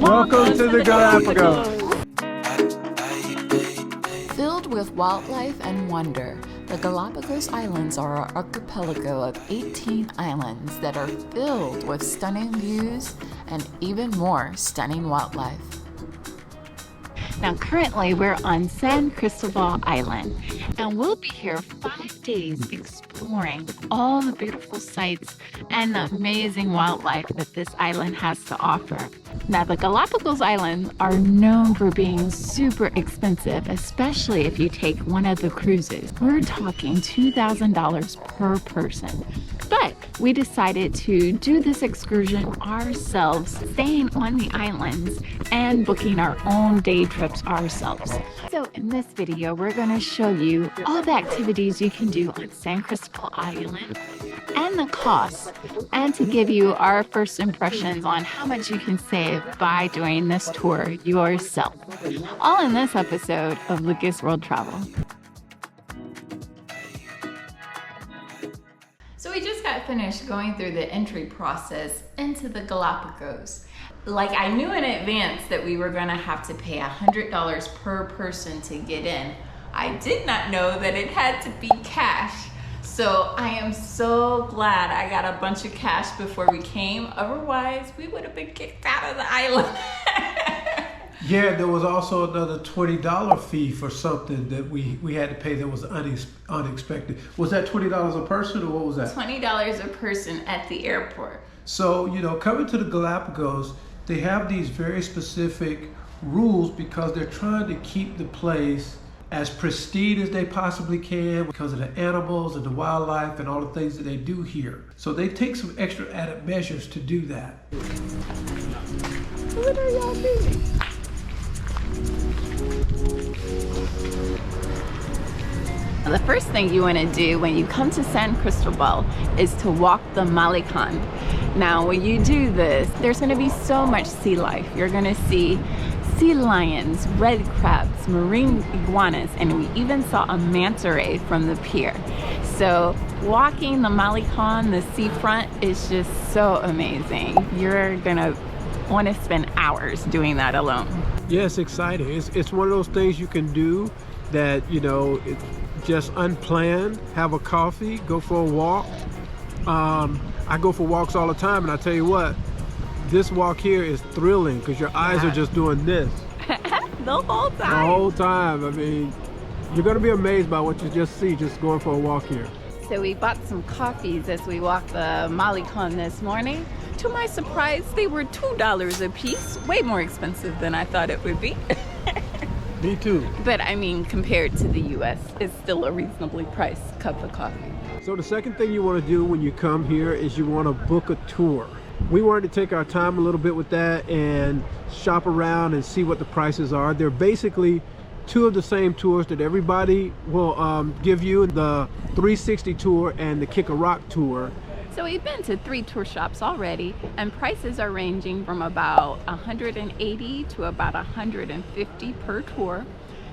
Welcome to the Galapagos. Filled with wildlife and wonder, the Galapagos Islands are an archipelago of 18 islands that are filled with stunning views and even more stunning wildlife. Now currently we're on San Cristobal Island and we'll be here 5 days exploring all the beautiful sights and the amazing wildlife that this island has to offer. Now the Galapagos Islands are known for being super expensive, especially if you take one of the cruises. We're talking $2,000 per person. But we decided to do this excursion ourselves, staying on the islands and booking our own day trips ourselves. So in this video, we're going to show you all the activities you can do on San Cristobal Island and the costs, and to give you our first impressions on how much you can save by doing this tour yourself. All in this episode of Lucas World Travel. So we just got finished going through the entry process into the Galapagos. Like, I knew in advance that we were gonna have to pay $100 per person to get in. I did not know that it had to be cash. So I am so glad I got a bunch of cash before we came. Otherwise, we would have been kicked out of the island. Yeah, there was also another $20 fee for something that we had to pay that was unexpected. Was that $20 a person, or what was that? $20 a person at the airport. So, you know, coming to the Galapagos, they have these very specific rules because they're trying to keep the place as pristine as they possibly can because of the animals and the wildlife and all the things that they do here. So they take some extra added measures to do that. What are y'all doing? The first thing you want to do when you come to San Cristobal is to walk the Malecon. Now when you do this, there's going to be so much sea life. You're going to see sea lions, red crabs, marine iguanas, and we even saw a manta ray from the pier. So walking the Malecon, the seafront, is just so amazing. You're going to want to spend hours doing that alone. Yeah, it's exciting. It's one of those things you can do that, you know, it's just unplanned. Have a coffee, go for a walk. I go for walks all the time, and I tell you what, this walk here is thrilling because your eyes are just doing this. The whole time. The whole time. I mean, you're going to be amazed by what you just see just going for a walk here. So we bought some coffees as we walked the Malecon this morning. To my surprise, they were $2 a piece, way more expensive than I thought it would be. Me too. But I mean, compared to the US, it's still a reasonably priced cup of coffee. So the second thing you want to do when you come here is you want to book a tour. We wanted to take our time a little bit with that and shop around and see what the prices are. They're basically two of the same tours that everybody will give you, the 360 tour and the Kick a Rock tour. So we've been to 3 tour shops already, and prices are ranging from about $180 to about $150 per tour.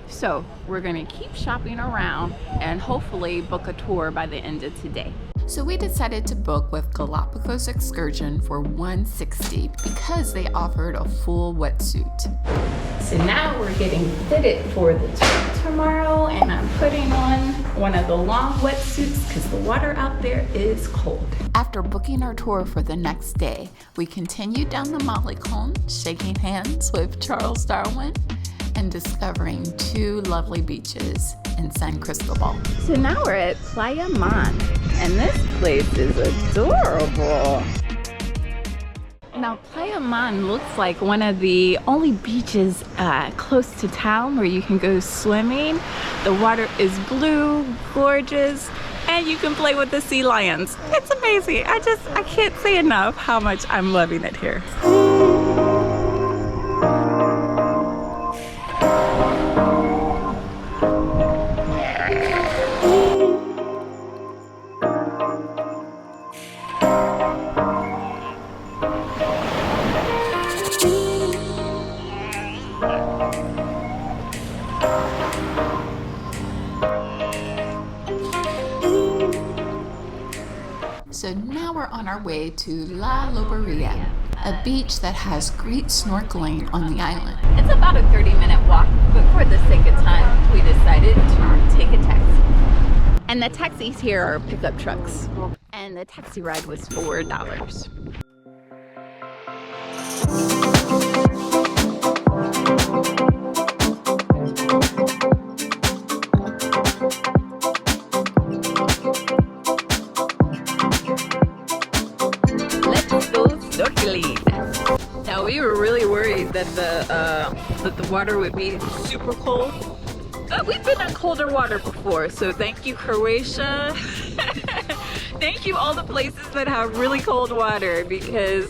So we're going to keep shopping around and hopefully book a tour by the end of today. So we decided to book with Galapagos Excursion for $160 because they offered a full wetsuit. So now we're getting fitted for the tour tomorrow, and I'm putting on one of the long wetsuits because the water out there is cold. After booking our tour for the next day, we continued down the Malecon, shaking hands with Charles Darwin and discovering 2 lovely beaches in San Cristobal. So now we're at Playa Man, and this place is adorable. Now Playa Man looks like one of the only beaches close to town where you can go swimming. The water is blue, gorgeous, and you can play with the sea lions. It's amazing. I can't say enough how much I'm loving it here. So now we're on our way to La Loberia, a beach that has great snorkeling on the island. It's about a 30-minute walk, but for the sake of time, we decided to take a taxi. And the taxis here are pickup trucks. And the taxi ride was $4. Let's go snorkeling. Now we were really worried that the water would be super cold. But we've been in colder water before, so thank you, Croatia. Thank you all the places that have really cold water, because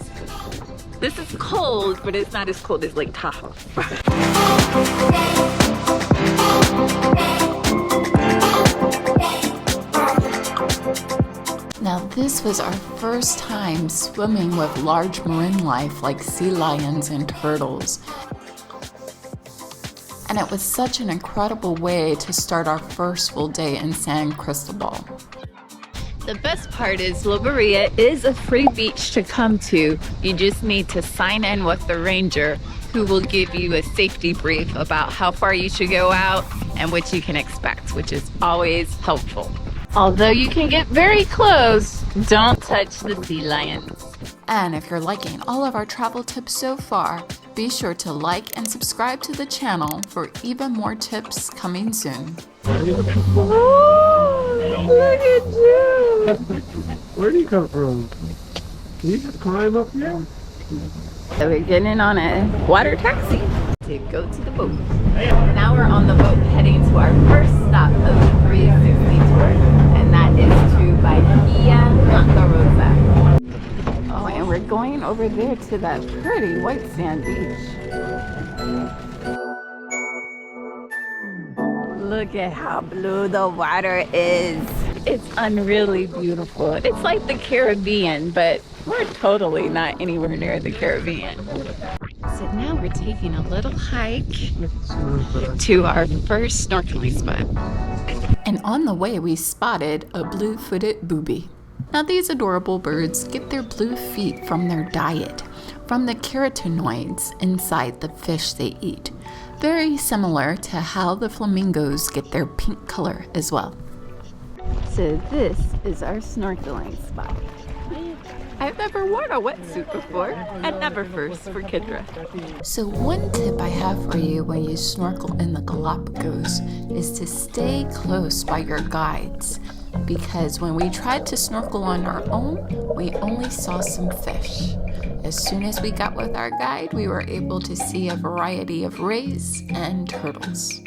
this is cold, but it's not as cold as Lake Tahoe. Now this was our first time swimming with large marine life like sea lions and turtles. And it was such an incredible way to start our first full day in San Cristobal. The best part is La Maria is a free beach to come to. You just need to sign in with the ranger, who will give you a safety brief about how far you should go out and what you can expect, which is always helpful. Although you can get very close, don't touch the sea lions. And if you're liking all of our travel tips so far, be sure to like and subscribe to the channel for even more tips coming soon. Oh, look at you! Where do you come from? Can you just climb up here? So we're getting on a water taxi to go to the boat. Now we're on the boat heading to our first stop of the 360 tour, and that is to Bahia Santa Rosa. Oh, and we're going over there to that pretty white sand beach. Look at how blue the water is. It's unreally beautiful. It's like the Caribbean, but we're totally not anywhere near the Caribbean. So now we're taking a little hike to our first snorkeling spot. And on the way we spotted a blue-footed booby. Now these adorable birds get their blue feet from their diet, from the carotenoids inside the fish they eat. Very similar to how the flamingos get their pink color as well. So this is our snorkeling spot. I've never worn a wetsuit before, and never first for Kendra. So one tip I have for you when you snorkel in the Galapagos is to stay close by your guides, because when we tried to snorkel on our own, we only saw some fish. As soon as we got with our guide, we were able to see a variety of rays and turtles.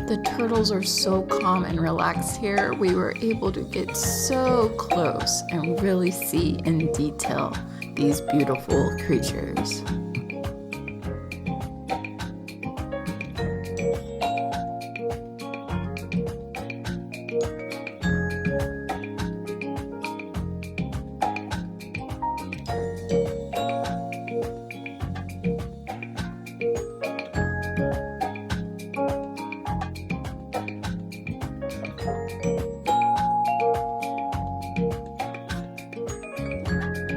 The turtles are so calm and relaxed here. We were able to get so close and really see in detail these beautiful creatures.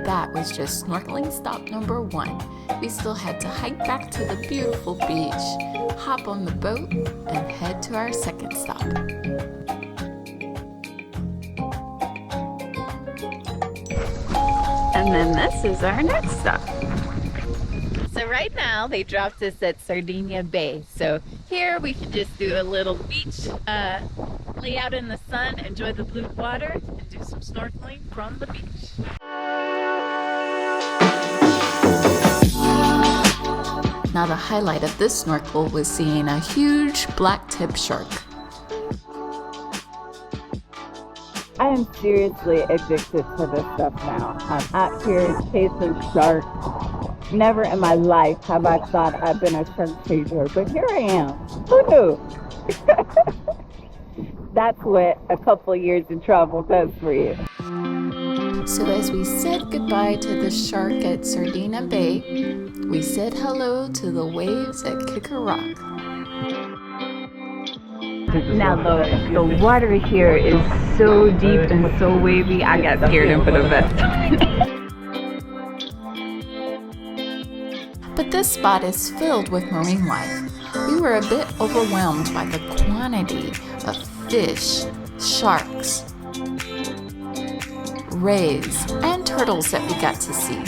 That was just snorkeling stop number 1. We still had to hike back to the beautiful beach, hop on the boat, and head to our second stop. And then this is our next stop. So right now they dropped us at Sardinia Bay. So here we can just do a little beach, lay out in the sun, enjoy the blue water, and do some snorkeling from the beach. Now the highlight of this snorkel was seeing a huge black-tip shark. I am seriously addicted to this stuff now. I'm out here chasing sharks. Never in my life have I thought I've been a shark chaser, but here I am. Who knew? That's what a couple years of travel does for you. So as we said goodbye to the shark at Sardina Bay, we said hello to the waves at Kicker Rock. Now the water here is so deep and so wavy, I got scared and put a vest on. But this spot is filled with marine life. We were a bit overwhelmed by the quantity of fish, sharks, rays, and turtles that we got to see.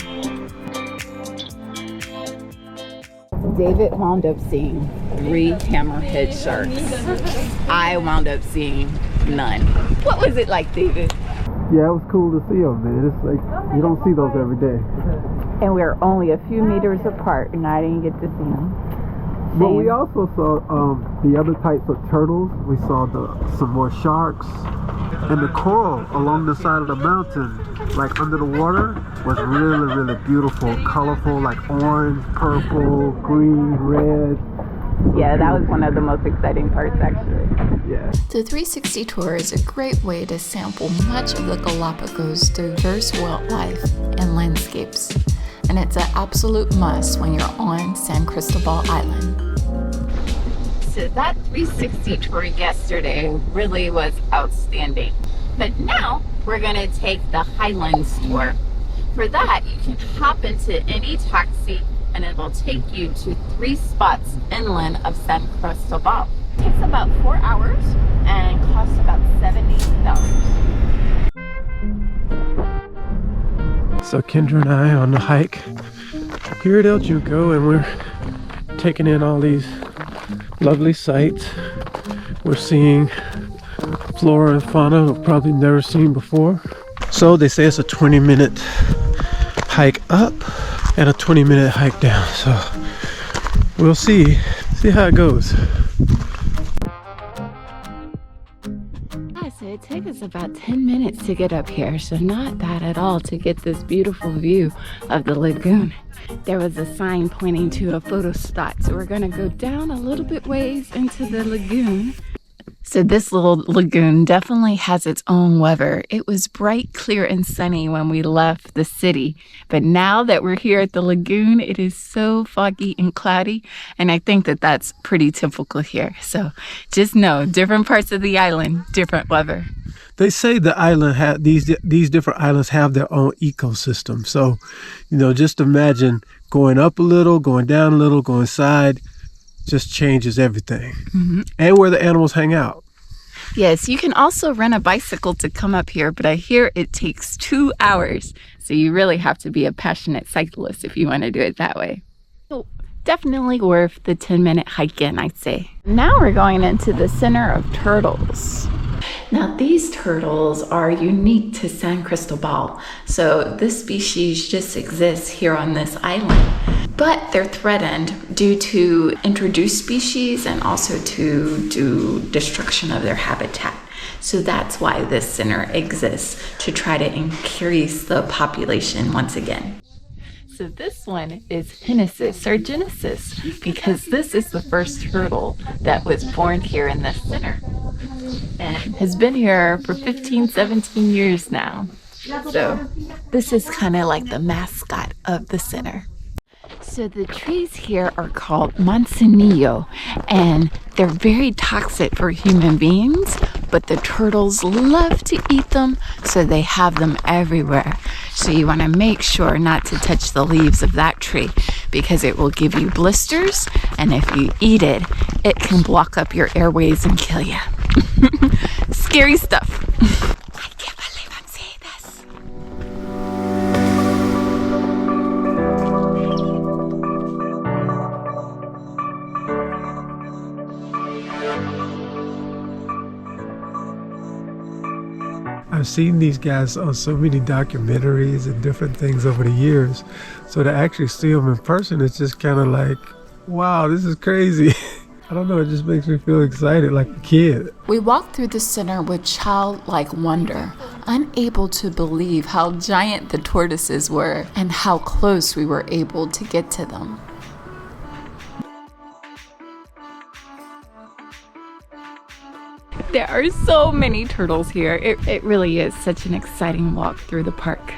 David wound up seeing 3 hammerhead sharks. I wound up seeing none. What was it like, David? Yeah, it was cool to see them, man. It's like, you don't see those every day. And we were only a few meters apart, and I didn't get to see them. But we also saw the other types of turtles. We saw some more sharks. And the coral along the side of the mountain, like under the water, was really, really beautiful. Colorful, like orange, purple, green, red. Yeah, that was one of the most exciting parts, actually. Yeah. The 360 tour is a great way to sample much of the Galapagos' diverse wildlife and landscapes. And it's an absolute must when you're on San Cristobal Island. So that 360 tour yesterday really was outstanding. But now we're gonna take the Highlands tour. For that, you can hop into any taxi and it will take you to 3 spots inland of San Cristobal. It takes about 4 hours and costs about $70. So Kendra and I on the hike here at El Junco, and we're taking in all these lovely sights. We're seeing flora and fauna we've probably never seen before. So they say it's a 20-minute hike up and a 20-minute hike down. So we'll see how it goes. So it took us about 10 minutes to get up here, so not bad at all to get this beautiful view of the lagoon. There was a sign pointing to a photo spot, so we're gonna go down a little bit ways into the lagoon. So this little lagoon definitely has its own weather. It was bright, clear, and sunny when we left the city. But now that we're here at the lagoon, it is so foggy and cloudy. And I think that that's pretty typical here. So just know, different parts of the island, different weather. They say the island had these different islands have their own ecosystem. So, just imagine going up a little, going down a little, going side. Just changes everything. Mm-hmm. And where the animals hang out. Yes, you can also rent a bicycle to come up here, but I hear it takes 2 hours. So you really have to be a passionate cyclist if you want to do it that way. So definitely worth the 10-minute hike in, I'd say. Now we're going into the center of turtles. Now these turtles are unique to San Cristobal. So this species just exists here on this island. But they're threatened due to introduced species and also to destruction of their habitat. So that's why this center exists, to try to increase the population once again. So this one is Genesis or Genesis, because this is the first turtle that was born here in this center and has been here for 15, 17 years now. So this is kind of like the mascot of the center. So the trees here are called manzanillo, and they're very toxic for human beings, but the turtles love to eat them, so they have them everywhere. So you want to make sure not to touch the leaves of that tree because it will give you blisters, and if you eat it, it can block up your airways and kill you. Scary stuff. I can't believe I'm saying this. I've seen these guys on so many documentaries and different things over the years. So to actually see them in person, it's just kind of like, wow, this is crazy. I don't know, it just makes me feel excited like a kid. We walked through the center with childlike wonder, unable to believe how giant the tortoises were and how close we were able to get to them. There are so many turtles here. It really is such an exciting walk through the park.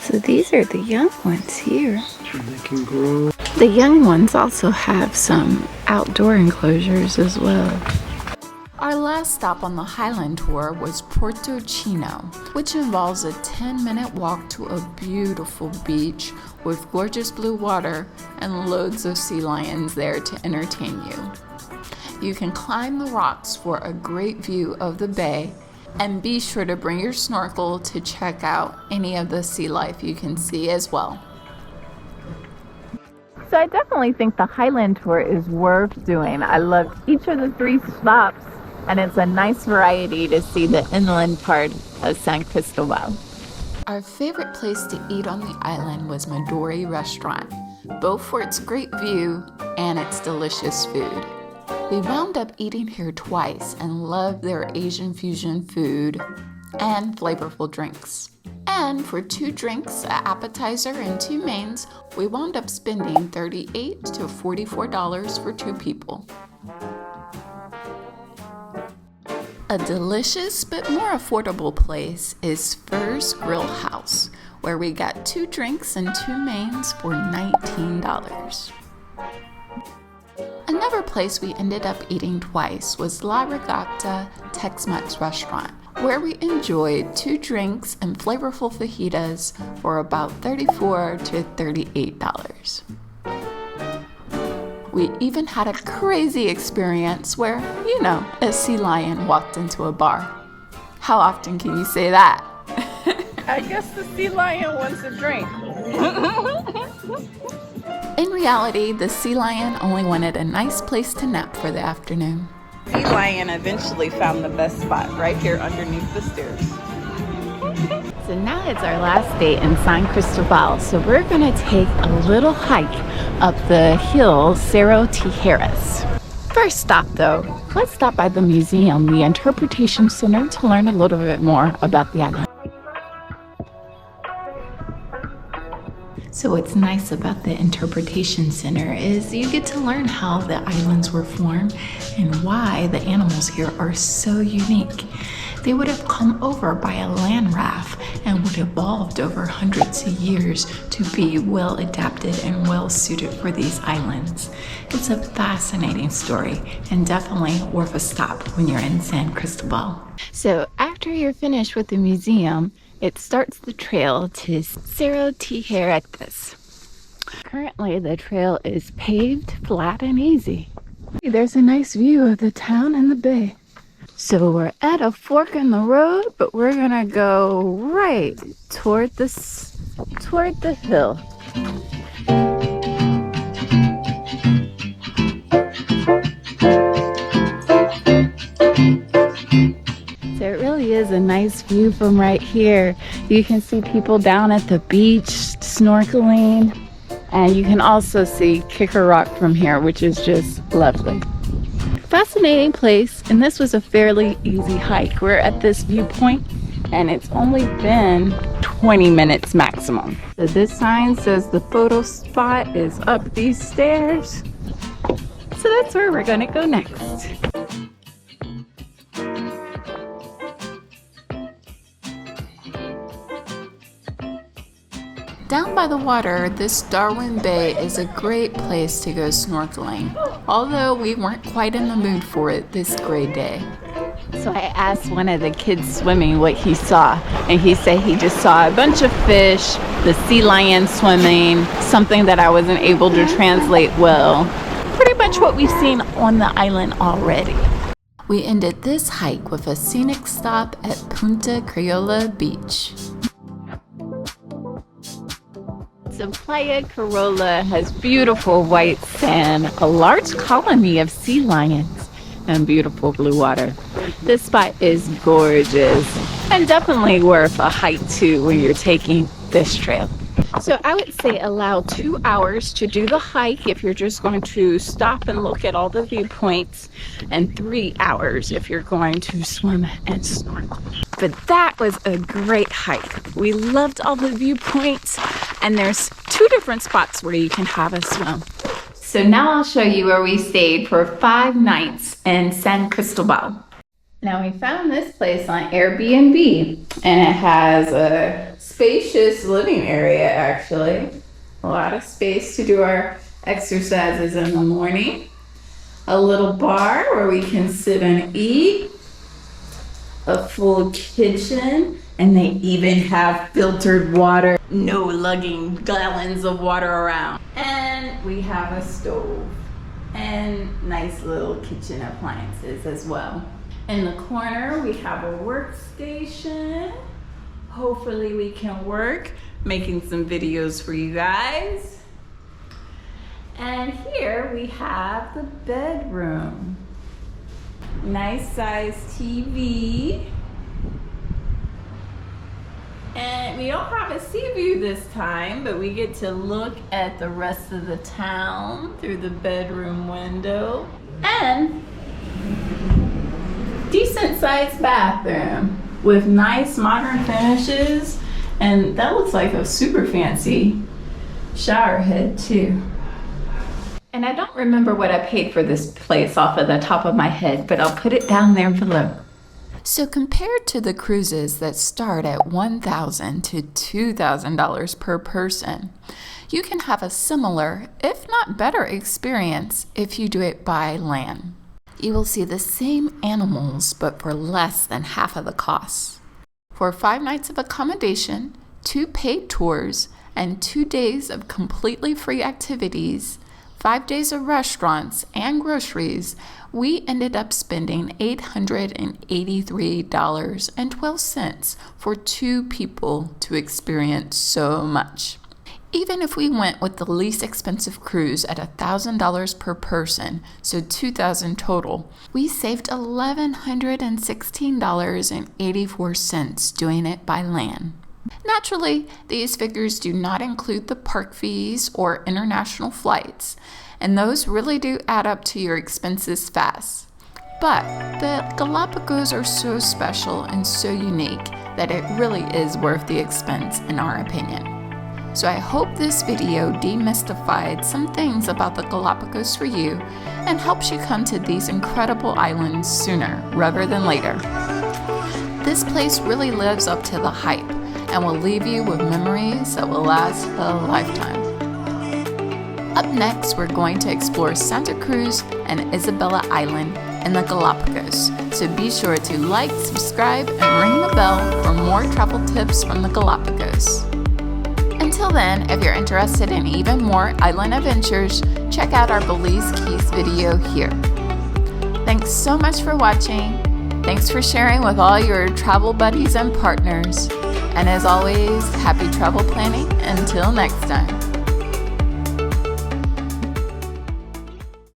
So these are the young ones here. They can grow. The young ones also have some outdoor enclosures as well. Our last stop on the Highland Tour was Porto Chino, which involves a 10-minute walk to a beautiful beach with gorgeous blue water and loads of sea lions there to entertain you. You can climb the rocks for a great view of the bay, and be sure to bring your snorkel to check out any of the sea life you can see as well. So I definitely think the Highland Tour is worth doing. I loved each of the 3 stops, and it's a nice variety to see the inland part of San Cristobal. Our favorite place to eat on the island was Midori Restaurant, both for its great view and its delicious food. We wound up eating here twice and loved their Asian fusion food and flavorful drinks. And for 2 drinks, an appetizer, and 2 mains, we wound up spending $38 to $44 for 2 people. A delicious but more affordable place is Fur's Grill House, where we got 2 drinks and 2 mains for $19. Another place we ended up eating twice was La Regatta Tex-Mex Restaurant, where we enjoyed 2 drinks and flavorful fajitas for about $34 to $38. We even had a crazy experience where, a sea lion walked into a bar. How often can you say that? I guess the sea lion wants a drink. In reality, the sea lion only wanted a nice place to nap for the afternoon. Sea lion eventually found the best spot right here underneath the stairs. So now it's our last day in San Cristobal, so we're going to take a little hike up the hill Cerro Tijeras. First stop though, let's stop by the museum, the Interpretation Center, to learn a little bit more about the island. So what's nice about the Interpretation Center is you get to learn how the islands were formed and why the animals here are so unique. They would have come over by a land raft and would have evolved over hundreds of years to be well adapted and well suited for these islands. It's a fascinating story and definitely worth a stop when you're in San Cristobal. So after you're finished with the museum, it starts the trail to Cerro Tijeras. Currently, the trail is paved, flat, and easy. There's a nice view of the town and the bay. So we're at a fork in the road, but we're gonna go right toward the hill. So it really is a nice view from right here. You can see people down at the beach snorkeling, and you can also see Kicker Rock from here, which is just lovely. Fascinating place, and this was a fairly easy hike. We're at this viewpoint, and it's only been 20 minutes maximum. So this sign says the photo spot is up these stairs. So that's where we're gonna go next. Down by the water, this Darwin Bay is a great place to go snorkeling, although we weren't quite in the mood for it this gray day. So I asked one of the kids swimming what he saw, and he said he just saw a bunch of fish, the sea lion swimming, something that I wasn't able to translate well. Pretty much what we've seen on the island already. We ended this hike with a scenic stop at Punta Criolla Beach. So Playa Corolla has beautiful white sand, a large colony of sea lions, and beautiful blue water. This spot is gorgeous and definitely worth a hike too when you're taking this trail. So I would say allow 2 hours to do the hike if you're just going to stop and look at all the viewpoints, and 3 hours if you're going to swim and snorkel. But that was a great hike. We loved all the viewpoints, and there's 2 different spots where you can have a swim. So now I'll show you where we stayed for 5 nights in San Cristobal. Now we found this place on Airbnb, and it has a spacious living area actually. A lot of space to do our exercises in the morning. A little bar where we can sit and eat. A full kitchen, and they even have filtered water. No lugging gallons of water around. And we have a stove and nice little kitchen appliances as well. In the corner, we have a workstation. Hopefully we can work, making some videos for you guys. And here we have the bedroom. Nice size TV. And we don't have a sea view this time, but we get to look at the rest of the town through the bedroom window. And decent sized bathroom with nice modern finishes, and that looks like a super fancy shower head too. And I don't remember what I paid for this place off of the top of my head, but I'll put it down there below. So compared to the cruises that start at $1,000 to $2,000 per person, you can have a similar, if not better, experience if you do it by land. You will see the same animals, but for less than half of the cost. For 5 nights of accommodation, 2 paid tours, and 2 days of completely free activities, 5 days of restaurants and groceries, we ended up spending $883.12 for 2 people to experience so much. Even if we went with the least expensive cruise at $1,000 per person, so $2,000 total, we saved $1,116.84 doing it by land. Naturally, these figures do not include the park fees or international flights, and those really do add up to your expenses fast. But the Galapagos are so special and so unique that it really is worth the expense in our opinion. So I hope this video demystified some things about the Galapagos for you and helps you come to these incredible islands sooner rather than later. This place really lives up to the hype and will leave you with memories that will last a lifetime. Up next, we're going to explore Santa Cruz and Isabella Island in the Galapagos. So be sure to like, subscribe, and ring the bell for more travel tips from the Galapagos. Until then, if you're interested in even more island adventures, check out our Belize Keys video here. Thanks so much for watching. Thanks for sharing with all your travel buddies and partners. And as always, happy travel planning until next time.